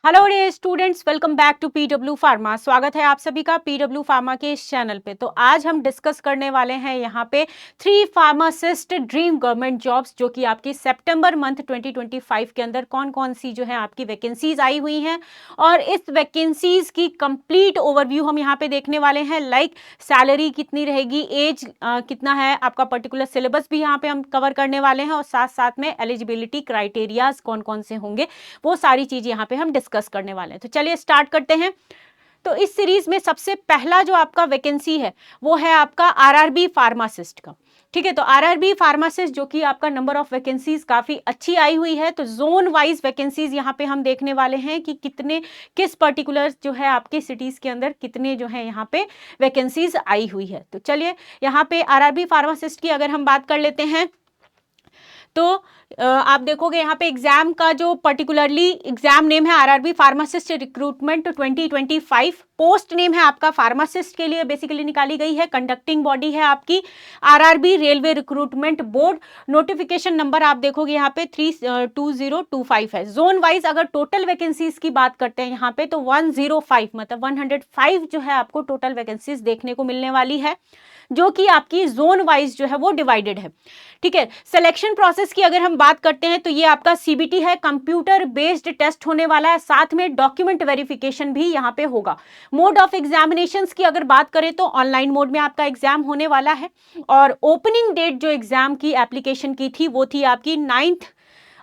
Hello dear students, welcome back to PW pharma. स्वागत है आप सभी का पीडब्ल्यू फार्मा के इस चैनल पे। तो आज हम डिस्कस करने वाले हैं यहाँ पे 3 फार्मासिस्ट ड्रीम गवर्नमेंट जॉब्स, जो कि आपकी सितंबर मंथ 2025 के अंदर कौन कौन सी जो है आपकी वैकेंसीज आई हुई हैं, और इस वैकेंसीज की कंप्लीट ओवरव्यू हम यहाँ पे देखने वाले हैं। लाइक सैलरी कितनी रहेगी, एज कितना है आपका, पर्टिकुलर सिलेबस भी यहाँ पे हम कवर करने वाले हैं, और साथ साथ में एलिजिबिलिटी क्राइटेरियाज कौन कौन से होंगे, वो सारी चीज यहाँ पे हम डिस्कस करने वाले हैं। तो चलिए स्टार्ट करते हैं। तो इस सीरीज में सबसे पहला जो आपका वैकेंसी है वो है आपका आरआरबी फार्मासिस्ट का। ठीक है, तो आरआरबी फार्मासिस्ट जो कि आपका नंबर ऑफ वैकेंसीज काफी अच्छी आई हुई है। तो जोन वाइज वैकेंसीज यहाँ पे हम देखने वाले हैं कि कितने किस पर्टिकुलर जो है आपके सिटीज के अंदर कितने जो है यहाँ पे वैकेंसीज आई हुई है। तो चलिए यहाँ पे आरआरबी फार्मासिस्ट की अगर हम बात कर लेते हैं तो आप देखोगे यहाँ पे एग्जाम का जो पर्टिकुलरली एग्जाम नेम है RRB pharmacist recruitment 2025। Post name है आपका फार्मासिस्ट के लिए बेसिकली निकाली गई है। कंडक्टिंग बॉडी है आपकी RRB railway recruitment board. Notification number आप देखोगे यहाँ पे 32025 है। जोन वाइज अगर टोटल वैकेंसीज की बात करते हैं यहाँ पे तो 105 मतलब 105 जो है आपको टोटल वैकेंसीज देखने को मिलने वाली है, जो कि आपकी जोन वाइज जो है वो डिवाइडेड है। ठीक है, सिलेक्शन प्रोसेस की अगर हम बात करते हैं तो ये आपका सीबीटी है, कंप्यूटर बेस्ड टेस्ट होने वाला है, साथ में डॉक्यूमेंट वेरिफिकेशन भी यहाँ पे होगा। मोड ऑफ एग्जामिनेशंस की अगर बात करें तो ऑनलाइन मोड में आपका एग्जाम होने वाला है, और ओपनिंग डेट जो एग्जाम की एप्लीकेशन की थी वो थी आपकी 9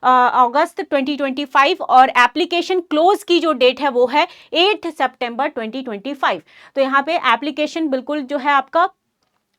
अगस्त 2025, और एप्लीकेशन क्लोज की जो डेट है वो है 8 सितंबर 2025। तो यहाँ पे एप्लीकेशन बिल्कुल जो है आपका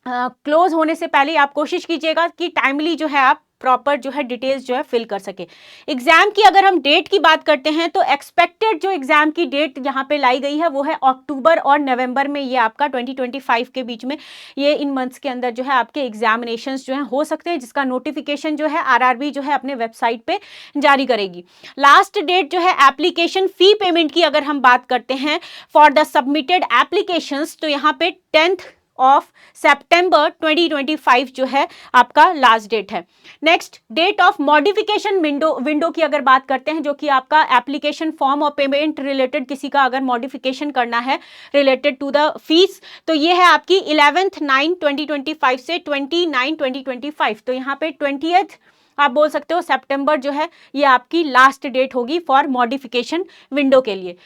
क्लोज होने से पहले आप कोशिश कीजिएगा कि टाइमली जो है आप प्रॉपर जो है डिटेल्स जो है फिल कर सके। एग्जाम की अगर हम डेट की बात करते हैं तो एक्सपेक्टेड जो एग्जाम की डेट यहाँ पे लाई गई है वो है अक्टूबर और नवंबर में, ये आपका 2025 के बीच में, ये इन मंथ्स के अंदर जो है आपके एग्जामिनेशंस जो है हो सकते हैं, जिसका नोटिफिकेशन जो है आरआरबी जो है अपने वेबसाइट पे जारी करेगी। लास्ट डेट जो है एप्लीकेशन फी पेमेंट की अगर हम बात करते हैं फॉर द सबमिटेड एप्लीकेशंस, तो यहाँ पे 10 ऑफ सितंबर 2025 जो है आपका लास्ट डेट है। Next date of modification window की अगर बात करते हैं, जो कि आपका एप्लीकेशन फॉर्म और पेमेंट रिलेटेड किसी का अगर मॉडिफिकेशन करना है रिलेटेड टू द फीस, तो ये है आपकी 11/9/2025 से 29/2025। तो यहाँ पे 20th आप बोल सकते हो सितंबर जो है ये आपकी लास्ट डेट होगी फॉर मॉडिफिकेशन विंडो के लिए।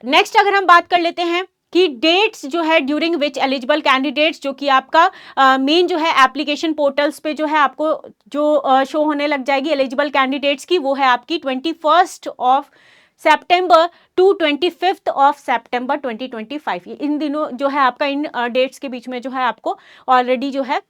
नेक्स्ट अगर हम बात कर लेते हैं कि डेट्स जो है ड्यूरिंग विच एलिजिबल कैंडिडेट्स, जो कि आपका मेन जो है एप्लीकेशन पोर्टल्स पे जो है आपको जो शो होने लग जाएगी एलिजिबल कैंडिडेट्स की, वो है आपकी 21 ऑफ सितंबर टू 25 ऑफ सितंबर 2025। इन दिनों जो है आपका इन डेट्स के बीच में जो है आपको ऑलरेडी जो है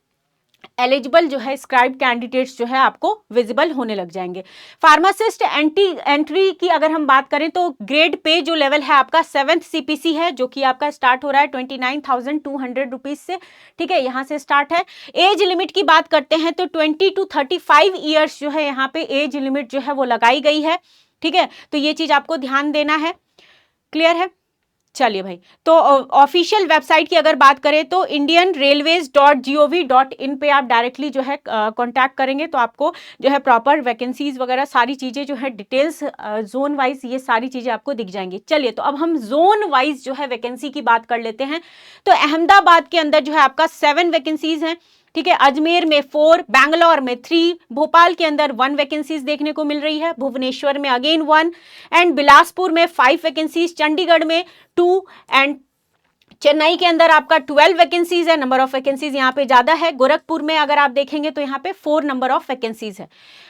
एलिजिबल जो है स्क्राइब कैंडिडेट्स जो है आपको विजिबल होने लग जाएंगे। फार्मासिस्ट एंट्री की अगर हम बात करें तो ग्रेड पे जो लेवल है आपका 7th सीपीसी है, जो कि आपका स्टार्ट हो रहा है 29,200 रुपीज से। ठीक है, यहाँ से स्टार्ट है। एज लिमिट की बात करते हैं तो 20 to 35 ईयर्स जो है यहाँ पे एज लिमिट जो है वो लगाई गई है। ठीक है, तो ये चीज आपको ध्यान देना है। क्लियर है? चलिए भाई, तो ऑफिशियल वेबसाइट की अगर बात करें तो indianrailways.gov.in पे आप डायरेक्टली जो है कांटेक्ट करेंगे तो आपको जो है प्रॉपर वैकेंसीज वगैरह सारी चीज़ें जो है डिटेल्स जोन वाइज ये सारी चीज़ें आपको दिख जाएंगी। चलिए, तो अब हम जोन वाइज जो है वैकेंसी की बात कर लेते हैं। तो अहमदाबाद के अंदर जो है आपका 7 वैकेंसीज हैं। ठीक है, अजमेर में 4, बैंगलोर में 3, भोपाल के अंदर 1 वैकेंसीज देखने को मिल रही है, भुवनेश्वर में अगेन 1, एंड बिलासपुर में 5 वैकेंसीज, चंडीगढ़ में 2, एंड चेन्नई के अंदर आपका 12 वैकेंसीज है। नंबर ऑफ वैकेंसीज यहाँ पे ज्यादा है। गोरखपुर में अगर आप देखेंगे तो यहाँ पे 4 नंबर ऑफ वैकेंसीज है।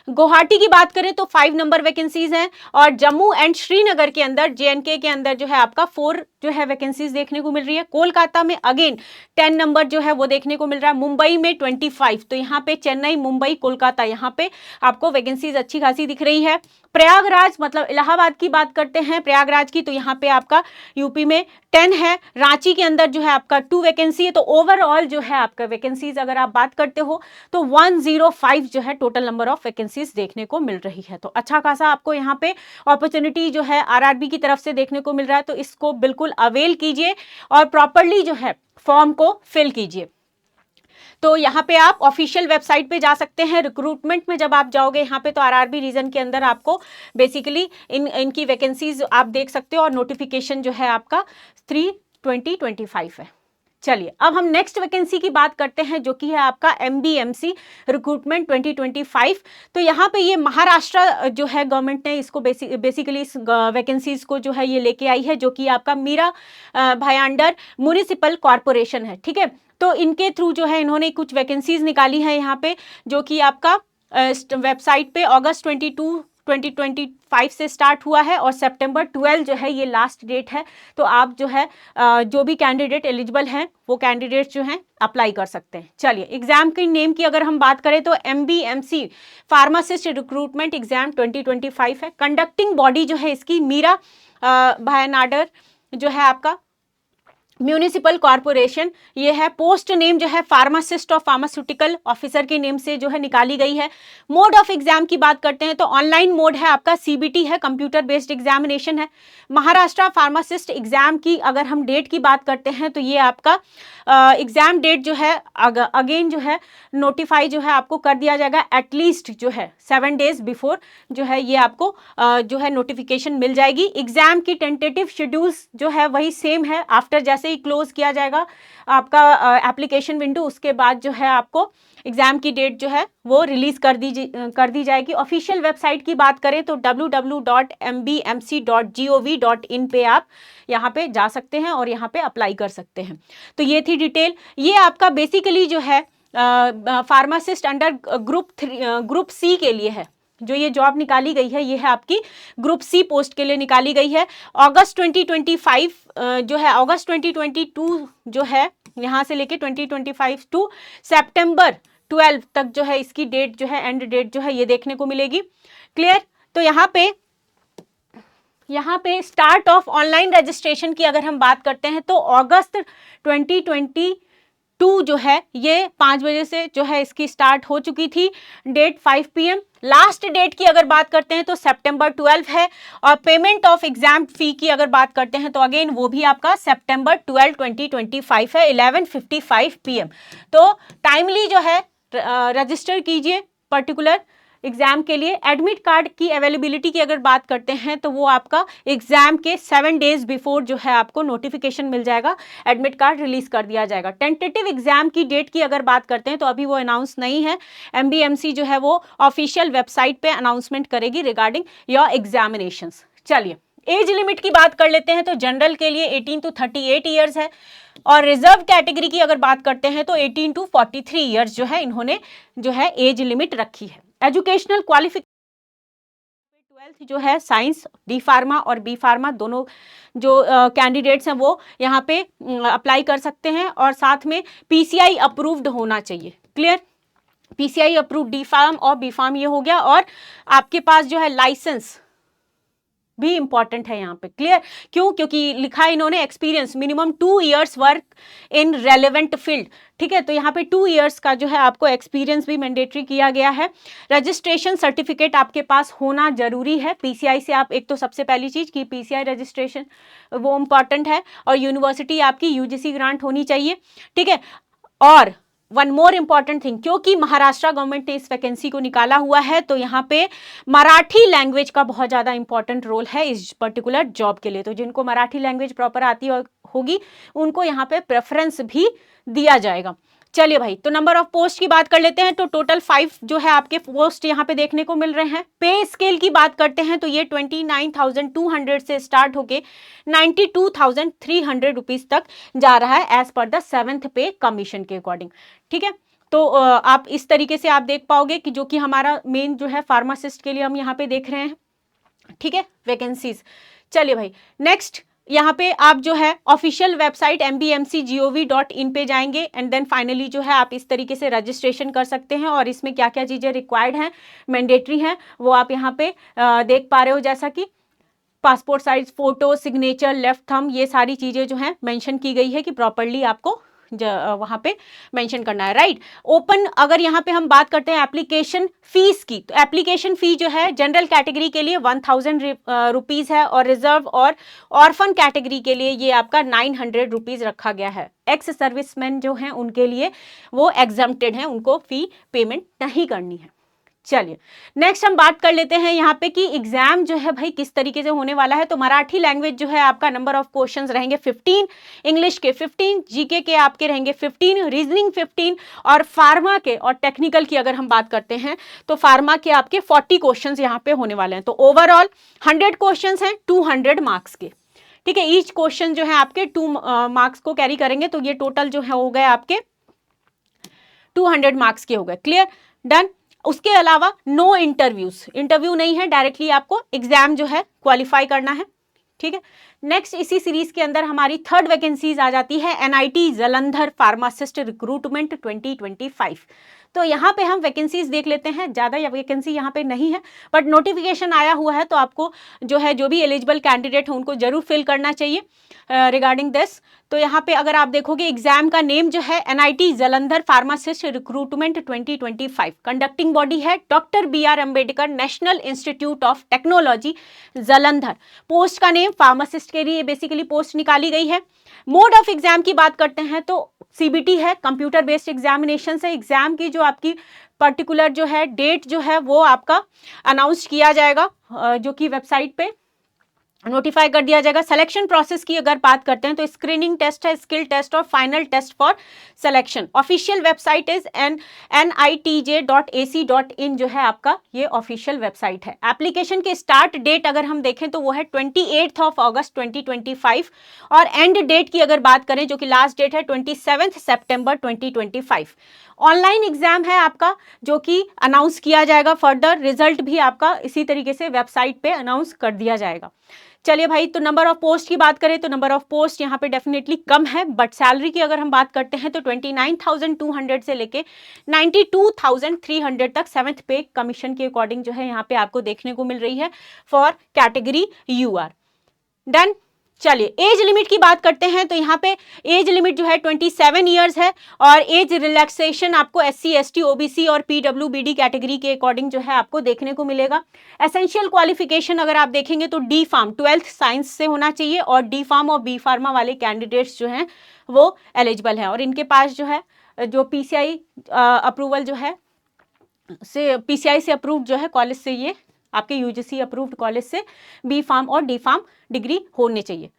गुवाहाटी की बात करें तो 5 नंबर वैकेंसीज हैं, और जम्मू एंड श्रीनगर के अंदर जेएनके के अंदर जो है आपका 4 जो है वैकेंसीज देखने को मिल रही है। कोलकाता में अगेन 10 नंबर जो है वो देखने को मिल रहा है। मुंबई में 25। तो यहाँ पे चेन्नई, मुंबई, कोलकाता यहाँ पे आपको वैकेंसीज अच्छी खासी दिख रही है। प्रयागराज मतलब इलाहाबाद की बात करते हैं प्रयागराज की, तो यहाँ पे आपका यूपी में 10 है। रांची के अंदर जो है आपका 2 वैकेंसी है। तो ओवरऑल जो है आपका वैकेंसीज अगर आप बात करते हो तो 105 जो है टोटल नंबर ऑफ वैकेंसीज देखने को मिल रही है। तो अच्छा खासा आपको यहाँ पे अपॉर्चुनिटी जो है आरआरबी की तरफ से देखने को मिल रहा है, तो इसको बिल्कुल अवेल कीजिए और प्रॉपरली जो है फॉर्म को फिल कीजिए। तो यहाँ पे आप ऑफिशियल वेबसाइट पे जा सकते हैं। रिक्रूटमेंट में जब आप जाओगे यहाँ पे तो आरआरबी रीजन के अंदर आपको बेसिकली इनकी वैकेंसीज आप देख सकते हो और नोटिफिकेशन जो है आपका 3/20/25 है। चलिए अब हम नेक्स्ट वैकेंसी की बात करते हैं जो कि है आपका MBMC रिक्रूटमेंट 2025। तो यहाँ पे ये महाराष्ट्र जो है गवर्नमेंट ने इसको बेसिकली इस वैकेंसीज को जो है ये लेके आई है, जो कि आपका मीरा भायांडर म्युनिसिपल कॉरपोरेशन है। ठीक है, तो इनके थ्रू जो है इन्होंने कुछ वैकेंसीज निकाली है यहाँ पे, जो कि आपका वेबसाइट पे अगस्त 2025 से स्टार्ट हुआ है और सितंबर 12 जो है ये लास्ट डेट है। तो आप जो है जो भी कैंडिडेट एलिजिबल हैं वो कैंडिडेट जो हैं अप्लाई कर सकते हैं। चलिए एग्जाम की नेम की अगर हम बात करें तो MBMC फार्मासिस्ट रिक्रूटमेंट एग्जाम 2025 है। कंडक्टिंग बॉडी जो है इसकी मीरा भायनाडर जो है आपका म्यूनिसिपल कॉरपोरेशन ये है। पोस्ट नेम जो है फार्मासिस्ट और फार्मास्यूटिकल ऑफिसर के नेम से जो है निकाली गई है। मोड ऑफ एग्जाम की बात करते हैं तो ऑनलाइन मोड है आपका, CBT है, कंप्यूटर बेस्ड एग्जामिनेशन है। महाराष्ट्र फार्मासिस्ट एग्जाम की अगर हम डेट की बात करते हैं तो ये आपका एग्जाम डेट जो है अगेन जो है नोटिफाई जो है आपको कर दिया जाएगा, एटलीस्ट जो है 7 डेज बिफोर जो है ये आपको जो है नोटिफिकेशन मिल जाएगी। एग्जाम की टेंटेटिव शेड्यूल्स जो है वही सेम है। आफ्टर जैसे ही क्लोज किया जाएगा आपका एप्लीकेशन विंडो, उसके बाद जो है आपको एग्जाम की डेट जो है वो रिलीज कर दी जाएगी। ऑफिशियल वेबसाइट की बात करें तो www.mbmc.gov.in पे आप यहाँ पे जा सकते हैं और यहाँ पे अप्लाई कर सकते हैं। तो ये थी डिटेल। ये आपका बेसिकली जो है फार्मासिस्ट अंडर ग्रुप C के लिए है। जो ये जॉब निकाली गई है ये है आपकी ग्रुप C पोस्ट के लिए निकाली गई है। अगस्त 2025 जो है अगस्त 2022 जो है यहाँ से लेके 2025 टू सितंबर 12 तक जो है इसकी डेट जो है एंड डेट जो है ये देखने को मिलेगी। क्लियर? तो यहाँ पे स्टार्ट ऑफ ऑनलाइन रजिस्ट्रेशन की अगर हम बात करते हैं तो अगस्त 2022 जो है ये 5 बजे से जो है इसकी स्टार्ट हो चुकी थी, डेट 5 PM। लास्ट डेट की अगर बात करते हैं तो सितंबर 12 है। और पेमेंट ऑफ एग्जाम फी की अगर बात करते हैं तो अगेन वो भी आपका सितंबर 12 2025 है, 11:55 PM। तो टाइमली जो है रजिस्टर कीजिए पर्टिकुलर एग्जाम के लिए। एडमिट कार्ड की अवेलेबिलिटी की अगर बात करते हैं तो वो आपका एग्जाम के 7 डेज बिफोर जो है आपको नोटिफिकेशन मिल जाएगा, एडमिट कार्ड रिलीज कर दिया जाएगा। टेंटेटिव एग्जाम की डेट की अगर बात करते हैं तो अभी वो अनाउंस नहीं है। MBMC जो है वो ऑफिशियल वेबसाइट पे अनाउंसमेंट करेगी रिगार्डिंग योर एग्जामिनेशंस। चलिए एज लिमिट की बात कर लेते हैं तो जनरल के लिए 18 to 38 ईयर्स है और रिजर्व कैटेगरी की अगर बात करते हैं तो 18 to 43 ईयर्स जो है इन्होंने जो है एज लिमिट रखी है। एजुकेशनल क्वालिफिकेशन 12th जो है साइंस, D फार्मा और B फार्मा दोनों जो कैंडिडेट्स हैं वो यहाँ पे अप्लाई कर सकते हैं और साथ में PCI अप्रूव्ड होना चाहिए। Clear? PCI approved D pharm और B फार्म ये हो गया और आपके पास जो है लाइसेंस भी इंपॉर्टेंट है यहाँ पे। क्लियर? क्यों? क्योंकि लिखा है इन्होंने experience minimum 2 years work in relevant field. ठीक है, तो यहाँ पे 2 इयर्स का जो है आपको एक्सपीरियंस भी मैंडेटरी किया गया है। रजिस्ट्रेशन सर्टिफिकेट आपके पास होना जरूरी है। PCI से आप एक तो सबसे पहली चीज की PCI रजिस्ट्रेशन वो इंपॉर्टेंट है और यूनिवर्सिटी आपकी UGC ग्रांट होनी चाहिए। ठीक है, और वन मोर इम्पॉर्टेंट थिंग, क्योंकि महाराष्ट्र गवर्नमेंट ने इस वैकेंसी को निकाला हुआ है तो यहाँ पे मराठी लैंग्वेज का बहुत ज़्यादा इंपॉर्टेंट रोल है इस पर्टिकुलर जॉब के लिए। तो जिनको मराठी लैंग्वेज प्रॉपर आती होगी उनको यहाँ पे प्रेफरेंस भी दिया जाएगा। चलिए भाई, तो नंबर ऑफ पोस्ट की बात कर लेते हैं तो टोटल 5 जो है आपके पोस्ट यहाँ पे देखने को मिल रहे हैं। पे स्केल की बात करते हैं तो ये 29,200 से स्टार्ट होके 92,300 रुपीज तक जा रहा है एज पर द 7th पे कमीशन के अकॉर्डिंग। ठीक है, तो आप इस तरीके से आप देख पाओगे कि जो कि हमारा मेन जो है फार्मासिस्ट के लिए हम यहाँ पे देख रहे हैं। ठीक है, वैकेंसीज। चलिए भाई, नेक्स्ट यहाँ पे आप जो है ऑफिशियल वेबसाइट mbmc.gov.in पे जाएंगे एंड देन फाइनली जो है आप इस तरीके से रजिस्ट्रेशन कर सकते हैं और इसमें क्या क्या चीज़ें रिक्वायर्ड हैं, मैंडेटरी हैं, वो आप यहाँ पे देख पा रहे हो। जैसा कि passport size photo, signature, left thumb, ये सारी चीज़ें जो हैं मेंशन की गई है कि प्रॉपरली आपको वहाँ पे मेंशन करना है, राइट। ओपन, अगर यहाँ पे हम बात करते हैं एप्लीकेशन फीस की, तो एप्लीकेशन फी जो है जनरल कैटेगरी के लिए 1000 रुपीज़ है, और रिजर्व और ऑर्फन कैटेगरी के लिए ये आपका 900 रुपीज़ रखा गया है। एक्स सर्विसमैन जो हैं उनके लिए वो एग्जम्प्टेड हैं, उनको फी पेमेंट नहीं करनी है। चलिए नेक्स्ट हम बात कर लेते हैं यहाँ पे कि एग्जाम जो है भाई किस तरीके से होने वाला है। तो मराठी लैंग्वेज जो है आपका नंबर ऑफ क्वेश्चंस रहेंगे 15, इंग्लिश के 15, जीके के आपके रहेंगे 15, रीजनिंग 15, और फार्मा के और टेक्निकल की अगर हम बात करते हैं तो फार्मा के आपके 40 क्वेश्चंस यहाँ पे होने वाले हैं। तो ओवरऑल 100 क्वेश्चंस हैं 200 मार्क्स के, ठीक है। ईच क्वेश्चन जो है आपके 2 मार्क्स को कैरी करेंगे, तो ये टोटल जो है हो गए आपके 200 मार्क्स के हो गए। Clear, done. उसके अलावा नो इंटरव्यूज, इंटरव्यू नहीं है, डायरेक्टली आपको एग्जाम जो है क्वालिफाई करना है, ठीक है। नेक्स्ट इसी सीरीज के अंदर हमारी थर्ड वैकेंसीज आ जाती है एनआईटी जालंधर फार्मासिस्ट रिक्रूटमेंट 2025। तो यहाँ पे हम वैकेंसीज देख लेते हैं, ज़्यादा या वैकेंसी यहाँ पे नहीं है, बट नोटिफिकेशन आया हुआ है, तो आपको जो है जो भी एलिजिबल कैंडिडेट है उनको जरूर फिल करना चाहिए रिगार्डिंग दिस। तो यहाँ पे अगर आप देखोगे एग्जाम का नेम जो है NIT Jalandhar pharmacist recruitment 2025, conducting body है doctor BR Ambedkar national institute of technology Jalandhar. Post का नेम फार्मासिस्ट के लिए बेसिकली पोस्ट निकाली गई है। मोड ऑफ एग्जाम की बात करते हैं तो CBT है, कंप्यूटर बेस्ड एग्जामिनेशन है। एग्जाम की जो आपकी पर्टिकुलर जो है डेट जो है वो आपका अनाउंस किया जाएगा, जो कि वेबसाइट पे नोटिफाई कर दिया जाएगा। सिलेक्शन प्रोसेस की अगर बात करते हैं तो स्क्रीनिंग टेस्ट है, स्किल टेस्ट और final test for selection. Official website is nitj.ac.in जो है आपका ये ऑफिशियल वेबसाइट है। एप्लीकेशन की स्टार्ट डेट अगर हम देखें तो वो है 28 अगस्त 2025, और एंड डेट की अगर बात करें जो कि लास्ट डेट है 27 सितंबर 2025। ऑनलाइन एग्जाम है आपका, जो कि अनाउंस किया जाएगा। फर्दर रिजल्ट भी आपका इसी तरीके से वेबसाइट पे अनाउंस कर दिया जाएगा। चलिए भाई, तो नंबर ऑफ पोस्ट की बात करें तो नंबर ऑफ पोस्ट यहाँ पे डेफिनेटली कम है, बट सैलरी की अगर हम बात करते हैं तो 29,200 से लेके 92,300 तक 7th पे कमीशन के अकॉर्डिंग जो है यहाँ पे आपको देखने को मिल रही है फॉर कैटेगरी UR। डन। चलिए एज लिमिट की बात करते हैं तो यहाँ पे एज लिमिट जो है 27 ईयर्स है, और एज रिलैक्सेशन आपको SC ST OBC और PWBD कैटेगरी के अकॉर्डिंग जो है आपको देखने को मिलेगा। एसेंशियल क्वालिफिकेशन अगर आप देखेंगे तो D Pharm 12th साइंस से होना चाहिए, और D Pharm और B Pharma वाले कैंडिडेट्स जो हैं वो एलिजिबल हैं, और इनके पास जो है जो PCI अप्रूवल जो है से PCI से अप्रूव्ड जो है कॉलेज से, ये आपके UGC अप्रूव्ड कॉलेज से B Pharm और D Pharm डिग्री होनी चाहिए।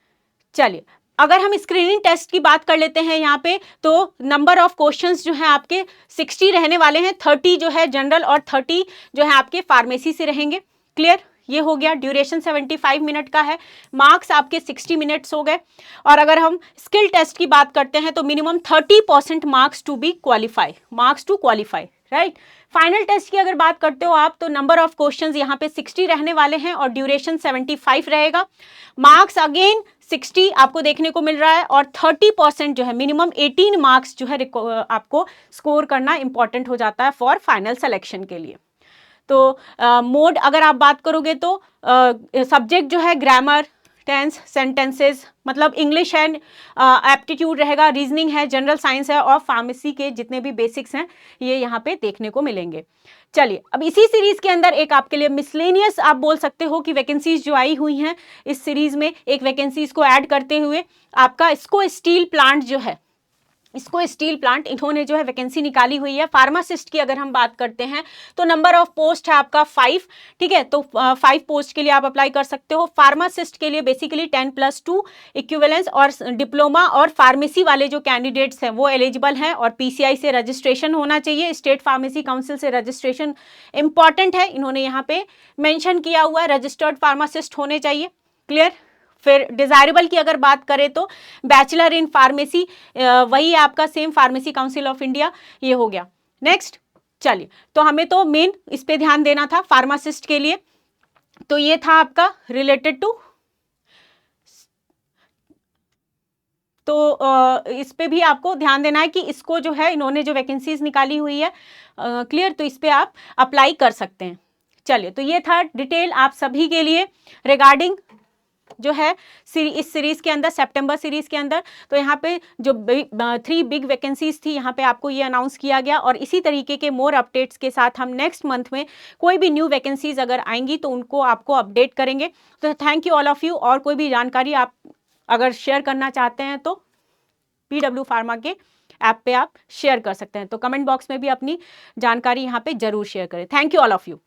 चलिए अगर हम स्क्रीनिंग टेस्ट की बात कर लेते हैं यहाँ पे, तो नंबर ऑफ क्वेश्चंस जो है आपके 60 रहने वाले हैं। 30 जो है जनरल और 30 जो है आपके फार्मेसी से रहेंगे। क्लियर, ये हो गया। ड्यूरेशन 75 मिनट का है, मार्क्स आपके 60 मिनट्स हो गए। और अगर हम स्किल टेस्ट की बात करते हैं तो minimum 30% marks to be qualify, marks to qualify, right. Final test की अगर बात करते हो आप तो नंबर ऑफ क्वेश्चंस यहाँ पे 60 रहने वाले हैं, और ड्यूरेशन 75 रहेगा। मार्क्स अगेन 60 आपको देखने को मिल रहा है, और 30% जो है मिनिमम 18 मार्क्स जो है आपको स्कोर करना इंपॉर्टेंट हो जाता है फॉर फाइनल सिलेक्शन के लिए। तो मोड अगर आप बात करोगे तो सब्जेक्ट जो है ग्रामर, टेंस, सेंटेंसेस, मतलब इंग्लिश है, एप्टीट्यूड रहेगा, रीजनिंग है, जनरल साइंस है, और फार्मेसी के जितने भी बेसिक्स हैं ये यहाँ पे देखने को मिलेंगे। चलिए अब इसी सीरीज के अंदर एक आपके लिए मिसलेनियस आप बोल सकते हो कि वैकेंसीज जो आई हुई हैं इस सीरीज में, एक वैकेंसीज को ऐड करते हुए आपका इसको स्टील प्लांट जो है, इसको स्टील प्लांट इन्होंने जो है वैकेंसी निकाली हुई है। फार्मासिस्ट की अगर हम बात करते हैं तो नंबर ऑफ पोस्ट है आपका 5, ठीक है। तो 5 पोस्ट के लिए आप अप्लाई कर सकते हो। फार्मासिस्ट के लिए बेसिकली 10+2 इक्विवेलेंस और डिप्लोमा और फार्मेसी वाले जो कैंडिडेट्स हैं वो एलिजिबल हैं, और PCI से रजिस्ट्रेशन होना चाहिए। स्टेट फार्मेसी काउंसिल से रजिस्ट्रेशन इंपॉर्टेंट है, इन्होंने यहाँ पे मेंशन किया हुआ है, रजिस्टर्ड फार्मासिस्ट होने चाहिए। क्लियर। फिर डिज़ायरेबल की अगर बात करें तो बैचलर इन फार्मेसी, वही आपका same pharmacy council of India, ये हो गया। नेक्स्ट, चलिए तो हमें तो मेन इस पे ध्यान देना था फार्मासिस्ट के लिए, तो ये था आपका रिलेटेड टू, तो इस पे भी आपको ध्यान देना है कि इसको जो है इन्होंने जो वैकेंसीज निकाली हुई है, क्लियर, तो इस पे आप अप्लाई कर सकते हैं। चलिए तो ये था डिटेल आप सभी के लिए रिगार्डिंग जो है इस सीरीज के अंदर, सितंबर सीरीज के अंदर। तो यहाँ पे जो 3 बिग वैकेंसीज थी, यहाँ पे आपको ये अनाउंस किया गया, और इसी तरीके के मोर अपडेट्स के साथ हम नेक्स्ट मंथ में कोई भी न्यू वैकेंसीज अगर आएंगी तो उनको आपको अपडेट करेंगे। तो thank you all of you. और कोई भी जानकारी आप अगर शेयर करना चाहते हैं तो PW फार्मा के ऐप पे आप शेयर कर सकते हैं। तो कमेंट बॉक्स में भी अपनी जानकारी यहाँ पे जरूर शेयर करें। Thank you all of you.